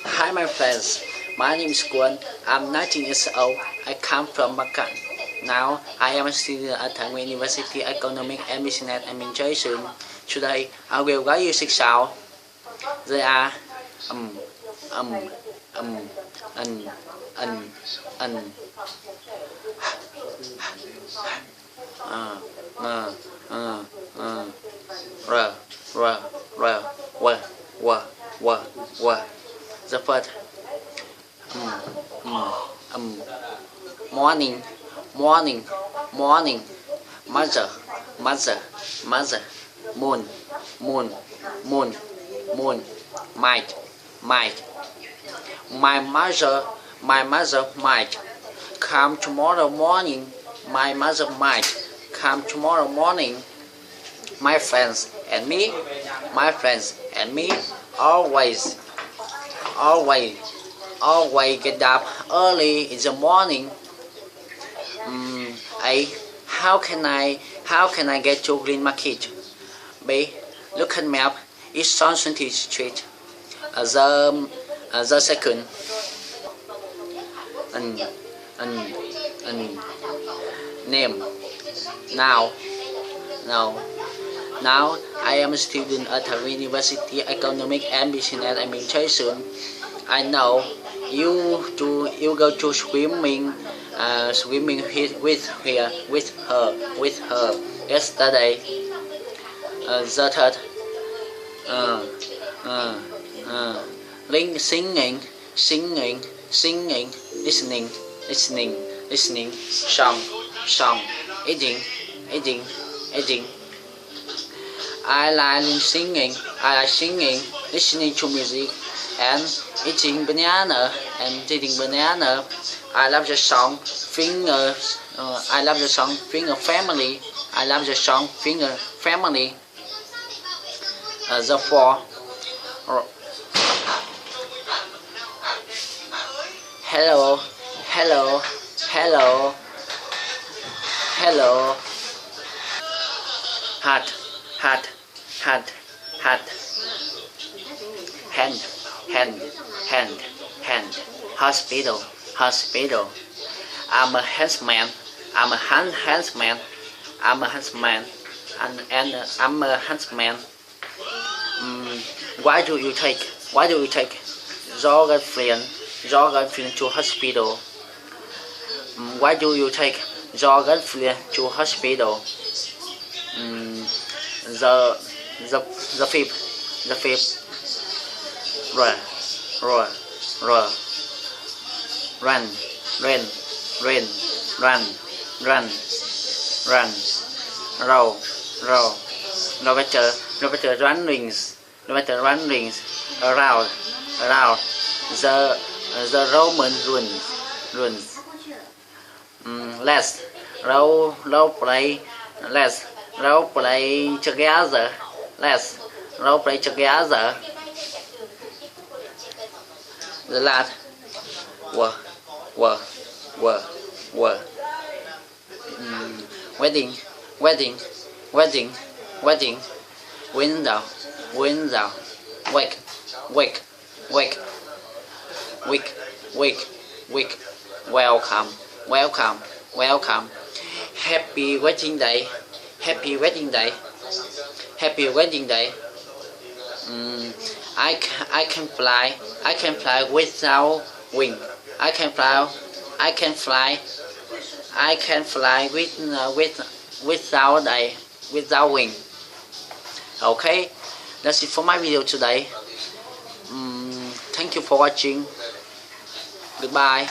Hi my friends, my name is Kwon. I'm 19 years old. I come from Macau. Now I am a student at Taiwan University Economic and Business Administration. Today I will guide you 6 sounds. They are um, um, um, um, um, um, uh, uh, uh, uh, r, r, r, w, w, w, w. The first um, um, morning, morning, morning, mother, mother, mother, moon, moon, moon, moon, might, might. My mother might come tomorrow morning. My mother might come tomorrow morning. My friends and me, my friends and me, always, always, always get up early in the morning. A. How can I get to Green Market? B. Look at map. It's on 20th Street. The second. Name. Now. Now I am a student at the University Economic and Business Administration. I know you go to swimming with her yesterday. The third singing, listening, song, eating. I like singing, listening to music, and eating banana. I love the song Finger. I love the song Finger Family. I love the song Finger Family. The four. Hello. Hat. Hand. Hospital. I'm a handsman. And I'm a handsman. Why do you take your girlfriend to hospital? Why do you take your girlfriend to hospital? The fifth. Run. Row. No better run rings around the Roman ruins. Let's role play together. Let's role play together. The last wedding. Window. Week. Welcome. Happy wedding day. I can fly without wing. I can fly without wing. Okay, that's it for my video today. Thank you for watching. Goodbye.